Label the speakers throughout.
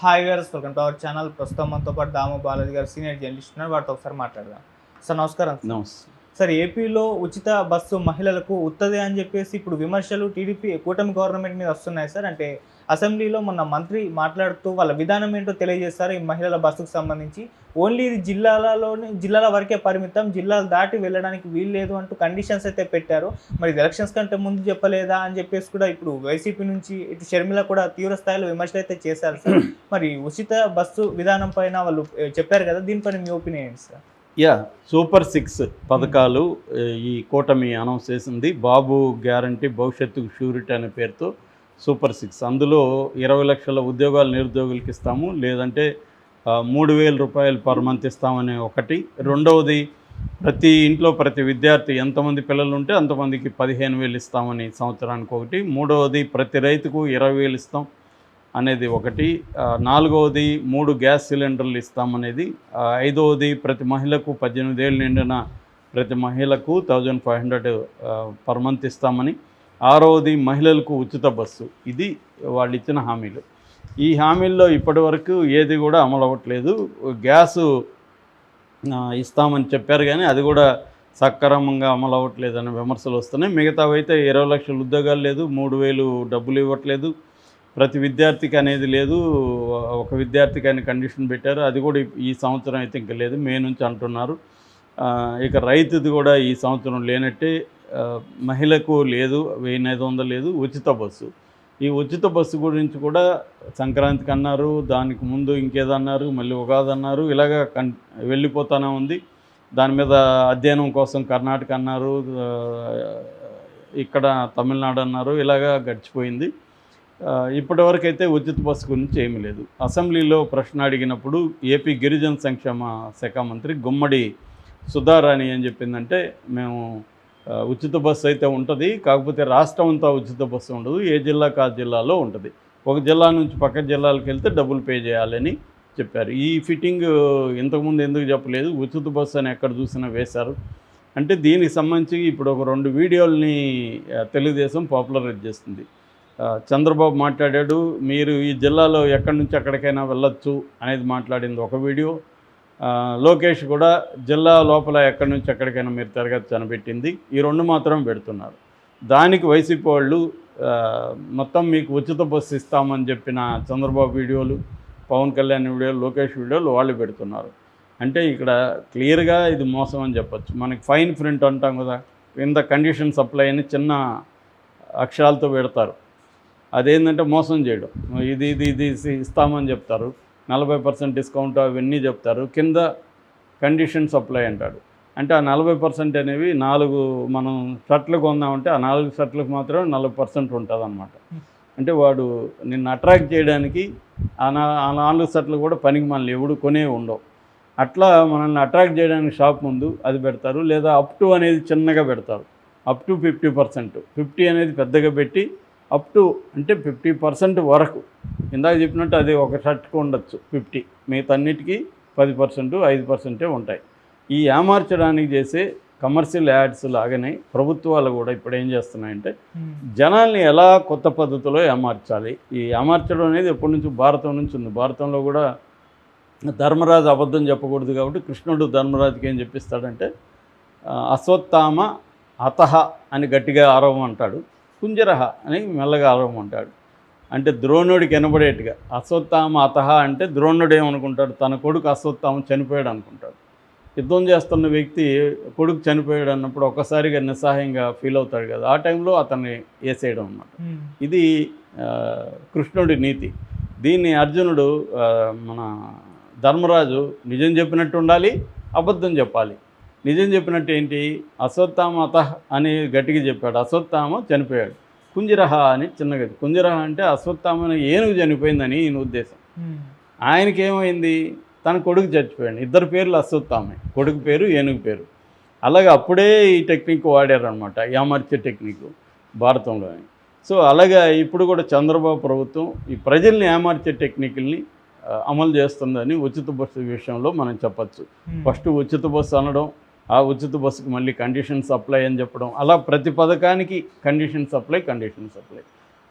Speaker 1: Hi viewers, welcome to our channel. ప్రస్తుతం మనతో పాటు దాము బాలాజీ గారు సీనియర్ జర్నలిస్ట్ ఉన్నారు. వాటితో ఒకసారి మాట్లాడదాం. సార్ నమస్కారం.
Speaker 2: నమస్తే
Speaker 1: సార్, ఏపీలో ఉచిత బస్సు మహిళలకు ఉత్తదే అని చెప్పేసి ఇప్పుడు విమర్శలు టీడీపీ కూటమి గవర్నమెంట్ మీద వస్తున్నాయి సార్. అంటే అసెంబ్లీలో మొన్న మంత్రి మాట్లాడుతూ వాళ్ళ విధానం ఏంటో తెలియజేస్తారు. ఈ మహిళల బస్సుకు సంబంధించి ఓన్లీ ఇది జిల్లాల వరకే పరిమితం, జిల్లాలు దాటి వెళ్ళడానికి వీలు లేదు అంటూ కండిషన్స్ అయితే పెట్టారు. మరి ఎలక్షన్స్ కంటే ముందు చెప్పలేదా అని చెప్పేసి కూడా ఇప్పుడు వైసీపీ నుంచి ఇటు షర్మిల కూడా తీవ్ర స్థాయిలో విమర్శలు అయితే చేశారు సార్. మరి ఉచిత బస్సు విధానం పైన వాళ్ళు చెప్పారు కదా, దీనిపైన మీ ఒపీనియన్ ఏంటి సార్?
Speaker 2: సూపర్ 6 పథకాలు ఈ కూటమి అనౌన్స్ చేసింది. బాబు గ్యారంటీ భవిష్యత్తుకు షూరిటీ అనే పేరుతో సూపర్ 6. అందులో 20 లక్షల ఉద్యోగాలు నిరుద్యోగులకి ఇస్తాము, లేదంటే 3,000 రూపాయలు పర్ మంత్ ఇస్తామని ఒకటి. రెండవది, ప్రతి ఇంట్లో ప్రతి విద్యార్థి ఎంతమంది పిల్లలు ఉంటే అంతమందికి 15,000 ఇస్తామని సంవత్సరానికి ఒకటి. మూడవది, ప్రతి రైతుకు 20,000 ఇస్తాం అనేది ఒకటి. నాలుగవది, 3 గ్యాస్ సిలిండర్లు ఇస్తామనేది. ఐదవది, ప్రతి మహిళకు 18 ఏళ్ళు నిండిన ప్రతి మహిళకు 1,500 పర్ మంత్ ఇస్తామని. ఆరవది, మహిళలకు ఉచిత బస్సు. ఇది వాళ్ళు ఇచ్చిన హామీలు. ఈ హామీల్లో ఇప్పటి వరకు ఏది కూడా అమలు అవ్వట్లేదు. గ్యాసు ఇస్తామని చెప్పారు కానీ అది కూడా సక్రమంగా అమలు అవ్వట్లేదని విమర్శలు వస్తున్నాయి. మిగతావి అయితే 20 లక్షల ఉద్యోగాలు లేదు, 3,000 డబ్బులు ఇవ్వట్లేదు, ప్రతి విద్యార్థికి అనేది లేదు, ఒక విద్యార్థికి అని కండిషన్ పెట్టారు. అది కూడా ఈ సంవత్సరం అయితే ఇంకా లేదు, మే నుంచి అంటున్నారు. ఇక రైతుది కూడా ఈ సంవత్సరం లేనట్టే. మహిళకు లేదు, 1,500 లేదు. ఉచిత బస్సు, ఈ ఉచిత బస్సు గురించి కూడా సంక్రాంతికి అన్నారు, దానికి ముందు ఇంకేదన్నారు, మళ్ళీ ఉగాది అన్నారు, ఇలాగా వెళ్ళిపోతూనే ఉంది. దాని మీద అధ్యయనం కోసం కర్ణాటక అన్నారు, ఇక్కడ తమిళనాడు అన్నారు, ఇలాగా గడిచిపోయింది. ఇప్పటివరకు అయితే ఉచిత బస్సు గురించి ఏమీ లేదు. అసెంబ్లీలో ప్రశ్న అడిగినప్పుడు ఏపీ గిరిజన సంక్షేమ శాఖ మంత్రి గుమ్మడి సుధారాణి ఏం చెప్పిందంటే, మేము ఉచిత బస్సు అయితే ఉంటుంది, కాకపోతే రాష్ట్రం అంతా ఉచిత బస్సు ఉండదు, ఏ జిల్లాకు ఆ జిల్లాలో ఉంటుంది. ఒక జిల్లా నుంచి పక్క జిల్లాలకు వెళ్తే డబ్బులు పే చేయాలని చెప్పారు. ఈ ఫిట్టింగ్ ఇంతకుముందు ఎందుకు చెప్పలేదు? ఉచిత బస్సు అని ఎక్కడ చూసినా వేశారు. అంటే దీనికి సంబంధించి ఇప్పుడు ఒక 2 వీడియోల్ని తెలుగుదేశం పాపులరైజ్ చేస్తుంది. చంద్రబాబు మాట్లాడాడు, మీరు ఈ జిల్లాలో ఎక్కడి నుంచి ఎక్కడికైనా వెళ్ళొచ్చు అనేది మాట్లాడింది ఒక వీడియో. లోకేష్ కూడా జిల్లా లోపల ఎక్కడి నుంచి ఎక్కడికైనా మీరు తిరగచ్చు అని పెట్టింది. ఈ 2 మాత్రం పెడుతున్నారు. దానికి వైసీపీ వాళ్ళు మొత్తం మీకు ఉచిత బస్సు ఇస్తామని చెప్పిన చంద్రబాబు వీడియోలు, పవన్ కళ్యాణ్ వీడియోలు, లోకేష్ వీడియోలు వాళ్ళు పెడుతున్నారు. అంటే ఇక్కడ క్లియర్గా ఇది మోసం అని చెప్పచ్చు. మనకి ఫైన్ ప్రింట్ అంటాం కదా, కింద కండిషన్ సప్లై అని చిన్న అక్షరాలతో పెడతారు. అదేంటంటే మోసం చేయడం. ఇది ఇది ఇది ఇస్తామని చెప్తారు, 40% డిస్కౌంట్ అవన్నీ చెప్తారు, కింద కండిషన్ సప్లై అంటాడు. అంటే ఆ 40% అనేవి 4 మనం షర్ట్లు కొందామంటే ఆ 4 షర్ట్లకు మాత్రం 40% ఉంటుంది అన్నమాట. అంటే వాడు నిన్ను అట్రాక్ట్ చేయడానికి ఆ 4 షర్ట్లు కూడా పనికి మనల్ని ఎవడు కొనే ఉండవు. అట్లా మనల్ని అట్రాక్ట్ చేయడానికి షాప్ ముందు అది పెడతారు, లేదా అప్ టు అనేది చిన్నగా పెడతారు. అప్ టు 50%, 50 అనేది పెద్దగా పెట్టి అప్ టు అంటే 50% వరకు. ఇందాక చెప్పినట్టు అది ఒక షర్ట్కి ఉండొచ్చు 50, మిగతా అన్నిటికీ 10%, 5% ఉంటాయి. ఈ ఏమార్చడానికి చేసే కమర్షియల్ యాడ్స్ లాగానే ప్రభుత్వాలు కూడా ఇప్పుడు ఏం చేస్తున్నాయంటే జనాల్ని ఎలా కొత్త పద్ధతిలో ఏమార్చాలి. ఈ ఏమార్చడం అనేది ఎప్పటి నుంచి భారతం నుంచి ఉంది. భారతంలో కూడా ధర్మరాజు అబద్ధం చెప్పకూడదు కాబట్టి కృష్ణుడు ధర్మరాజుకి ఏం చెప్పిస్తాడంటే, అశ్వత్థామ అతహ అని గట్టిగా ఆరోపం అంటాడు, కుంజరహ అని మెల్లగా ఆరోపం అంటాడు. అంటే ద్రోణుడికి వినబడేట్టుగా. అశ్వత్థామ అతహ అంటే ద్రోణుడు ఏమనుకుంటాడు, తన కొడుకు అశ్వత్థామ చనిపోయాడు అనుకుంటాడు. యుద్ధం చేస్తున్న వ్యక్తి కొడుకు చనిపోయాడు అన్నప్పుడు ఒక్కసారిగా నిస్సహాయంగా ఫీల్ అవుతాడు కదా, ఆ టైంలో అతన్ని వేసేయడం అన్నమాట. ఇది కృష్ణుడి నీతి. దీన్ని అర్జునుడు మన ధర్మరాజు నిజం చెప్పినట్టు ఉండాలి, అబద్ధం చెప్పాలి. నిజం చెప్పినట్టు ఏంటి, అశ్వత్థామ అతహ అని గట్టిగా చెప్పాడు, అశ్వత్థామ చనిపోయాడు. కుంజరహ అని చిన్నగా. కుంజరహ అంటే అశ్వత్థామని ఏనుగు చనిపోయిందని ఈయన ఉద్దేశం. ఆయనకి ఏమైంది, తన కొడుకు చచ్చిపోయాడు. 2 పేర్లు అశ్వత్థామే, కొడుకు పేరు ఏనుగు పేరు. అలాగే అప్పుడే ఈ టెక్నిక్ వాడారనమాట, ఏమార్చే టెక్నిక్ భారతంలో. సో అలాగా ఇప్పుడు కూడా చంద్రబాబు ప్రభుత్వం ఈ ప్రజల్ని ఏమార్చే టెక్నిక్ని అమలు చేస్తుందని ఉచిత బస్సు విషయంలో మనం చెప్పచ్చు. ఫస్ట్ ఉచిత బస్సు అనడం, ఆ ఉచిత బస్సుకు మళ్ళీ కండిషన్ సప్లై అని చెప్పడం, అలా ప్రతి పథకానికి కండిషన్ సప్లై.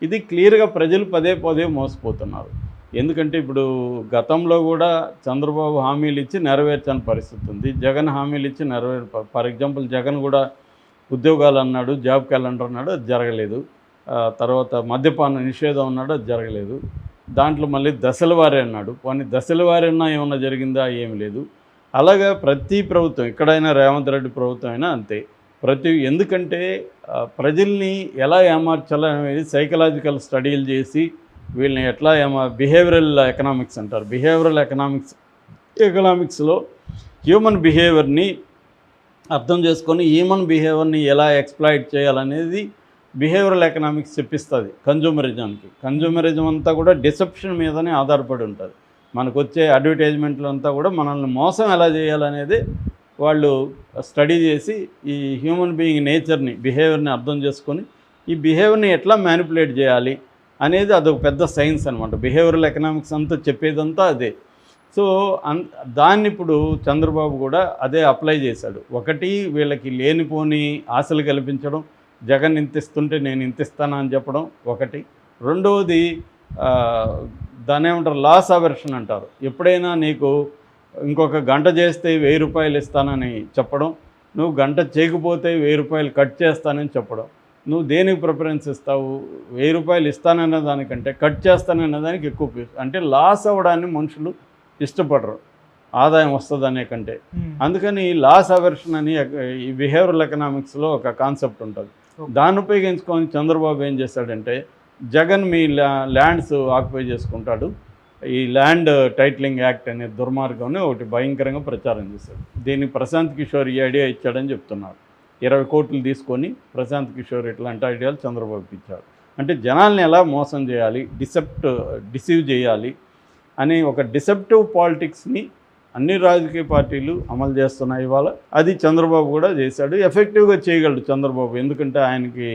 Speaker 2: ఇది క్లియర్గా ప్రజలు పదే మోసపోతున్నారు. ఎందుకంటే ఇప్పుడు గతంలో కూడా చంద్రబాబు హామీలు ఇచ్చి నెరవేర్చని పరిస్థితి ఉంది. జగన్ హామీలు ఇచ్చి ఫర్ ఎగ్జాంపుల్ జగన్ కూడా ఉద్యోగాలు అన్నాడు, జాబ్ క్యాలెండర్ అన్నాడు, అది జరగలేదు. తర్వాత మద్యపాన నిషేధం అన్నాడు, అది జరగలేదు. దాంట్లో మళ్ళీ దశల వారీ అన్నాడు, పోనీ దశల వారీ అన్నా ఏమన్నా జరిగిందా? ఏమి లేదు. అలాగా ప్రతి ప్రభుత్వం, ఎక్కడైనా రేవంత్ రెడ్డి ప్రభుత్వం అయినా అంతే. ఎందుకంటే ప్రజల్ని ఎలా ఏమార్చాలనేది సైకలాజికల్ స్టడీలు చేసి వీళ్ళని ఎట్లా బిహేవియరల్ ఎకనామిక్స్ అంటారు. బిహేవియరల్ ఎకనామిక్స్లో హ్యూమన్ బిహేవియర్ని అర్థం చేసుకొని హ్యూమన్ బిహేవియర్ని ఎలా ఎక్స్ప్లాయిట్ చేయాలనేది బిహేవియరల్ ఎకనామిక్స్ చెప్పిస్తుంది కన్జ్యూమరిజంకి. కన్జ్యూమరిజం అంతా కూడా డిసెప్షన్ మీదనే ఆధారపడి ఉంటుంది. మనకు వచ్చే అడ్వర్టైజ్మెంట్లు అంతా కూడా మనల్ని మోసం ఎలా చేయాలనేది వాళ్ళు స్టడీ చేసి ఈ హ్యూమన్ బీయింగ్ నేచర్ని, బిహేవియర్ని అర్థం చేసుకొని ఈ బిహేవియర్ని ఎట్లా మ్యానిపులేట్ చేయాలి అనేది అదొక పెద్ద సైన్స్ అనమాట. బిహేవియరల్ ఎకనామిక్స్ అంతా చెప్పేదంతా అదే. సో దాన్ని ఇప్పుడు చంద్రబాబు కూడా అదే అప్లై చేశాడు. ఒకటి, వీళ్ళకి లేనిపోని ఆశలు కల్పించడం, జగన్ ఇంత ఇస్తుంటే నేను ఇంత ఇస్తానని చెప్పడం ఒకటి. రెండవది దాని ఏమంటారు, లాస్ అవర్షన్ అంటారు. ఎప్పుడైనా నీకు ఇంకొక గంట చేస్తే 1000 రూపాయలు ఇస్తానని చెప్పడం, నువ్వు గంట చేయకపోతే 1000 రూపాయలు కట్ చేస్తానని చెప్పడం. నువ్వు దేనికి ప్రిఫరెన్స్ ఇస్తావు? 1000 రూపాయలు ఇస్తానన్న దానికంటే కట్ చేస్తానన్న దానికి ఎక్కువ. అంటే లాస్ అవ్వడాన్ని మనుషులు ఇష్టపడరు, ఆదాయం వస్తుందనే కంటే. అందుకని లాస్ అవర్షన్ అని ఈ బిహేవియరల్ ఎకనామిక్స్లో ఒక కాన్సెప్ట్ ఉంటుంది. దాన్ని ఉపయోగించుకొని చంద్రబాబు ఏం చేశాడంటే, జగన్ మీ ల్యాండ్స్ ఆక్యుపై చేసుకుంటాడు, ఈ ల్యాండ్ టైటిలింగ్ యాక్ట్ అనే దుర్మార్గంని ఒకటి భయంకరంగా ప్రచారం చేశాడు. దీన్ని ప్రశాంత్ కిషోర్ ఈ ఐడియా ఇచ్చాడని చెప్తున్నారు. 20 కోట్లు తీసుకొని ప్రశాంత్ కిషోర్ ఇట్లాంటి ఐడియాలు చంద్రబాబుకి ఇచ్చాడు. అంటే జనాల్ని ఎలా మోసం చేయాలి, డిసీవ్ చేయాలి అని ఒక డిసెప్టివ్ పాలిటిక్స్ని అన్ని రాజకీయ పార్టీలు అమలు చేస్తున్నాయి ఇవాళ. అది చంద్రబాబు కూడా చేశాడు. ఎఫెక్టివ్గా చేయగలడు చంద్రబాబు. ఎందుకంటే ఆయనకి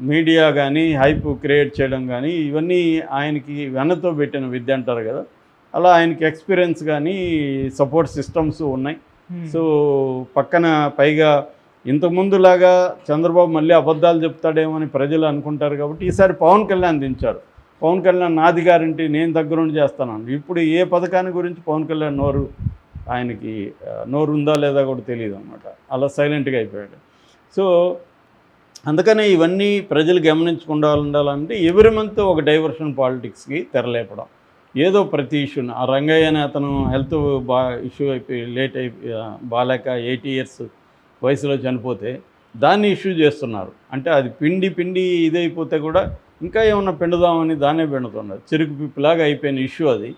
Speaker 2: మీడియా కానీ హైప్ క్రియేట్ చేయడం కానీ ఇవన్నీ ఆయనకి వెన్నతో పెట్టిన విద్య అంటారు కదా, అలా ఆయనకి ఎక్స్పీరియన్స్ కానీ సపోర్ట్ సిస్టమ్స్ ఉన్నాయి. సో పక్కన పైగా ఇంతకుముందులాగా చంద్రబాబు మళ్ళీ అబద్ధాలు చెప్తాడేమో అని ప్రజలు అనుకుంటారు కాబట్టి ఈసారి పవన్ కళ్యాణ్ దించారు. పవన్ కళ్యాణ్ నాది గ్యారంటీ, నేను దగ్గరుండి చేస్తాను. ఇప్పుడు ఏ పథకాన్ని గురించి పవన్ కళ్యాణ్ ఆయనకి నోరు ఉందా లేదా కూడా తెలియదు అనమాట. అలా సైలెంట్గా అయిపోయాడు. సో అందుకనే ఇవన్నీ ప్రజలు గమనించకుండా ఉండాలంటే ఎవ్రీ మంత్ ఒక డైవర్షన్ పాలిటిక్స్కి తెరలేపడం. ఏదో ప్రతి ఇష్యూని, ఆ రంగయ్య అనే అతను హెల్త్ ఇష్యూ అయిపోయి బాలేక 80 years వయసులో చనిపోతే దాన్ని ఇష్యూ చేస్తున్నారు. అంటే అది పిండి ఇదైపోతే కూడా ఇంకా ఏమన్నా పిండుదామని దాన్నే పిండుతున్నారు. చెరుకు పిప్పిలాగా అయిపోయిన ఇష్యూ అది,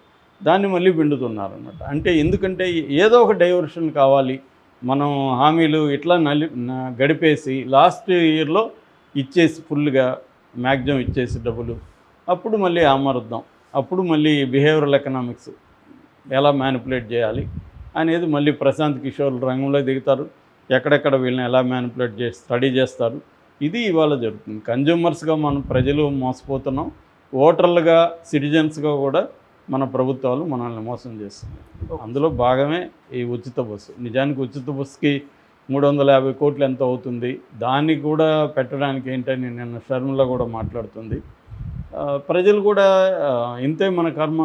Speaker 2: దాన్ని మళ్ళీ పిండుతున్నారు అనమాట. అంటే ఎందుకంటే ఏదో ఒక డైవర్షన్ కావాలి. మనం హామీలు ఇట్లా గడిపేసి లాస్ట్ ఇయర్లో ఇచ్చేసి ఫుల్గా మ్యాక్సిమం ఇచ్చేసి డబ్బులు, అప్పుడు మళ్ళీ అమరుద్దాం, అప్పుడు మళ్ళీ బిహేవియరల్ ఎకనామిక్స్ ఎలా మ్యానిపులేట్ చేయాలి అనేది మళ్ళీ ప్రశాంత్ కిషోర్ రంగంలో దిగుతారు. ఎక్కడెక్కడ వీళ్ళని ఎలా మ్యానిపులేట్ చేసి స్టడీ చేస్తారు. ఇది ఇవాళ జరుగుతుంది. కన్జ్యూమర్స్గా మనం ప్రజలు మోసపోతున్నాం, ఓటర్లుగా సిటిజన్స్గా కూడా మన ప్రభుత్వాలు మనల్ని మోసం చేస్తున్నాయి. అందులో భాగమే ఈ ఉచిత బస్సు. నిజానికి ఉచిత బస్సుకి 350 కోట్లు ఎంత అవుతుంది, దాన్ని కూడా పెట్టడానికి ఏంటని నిన్న షర్మిల కూడా మాట్లాడుతుంది. ప్రజలు కూడా ఇంతే మన కర్మ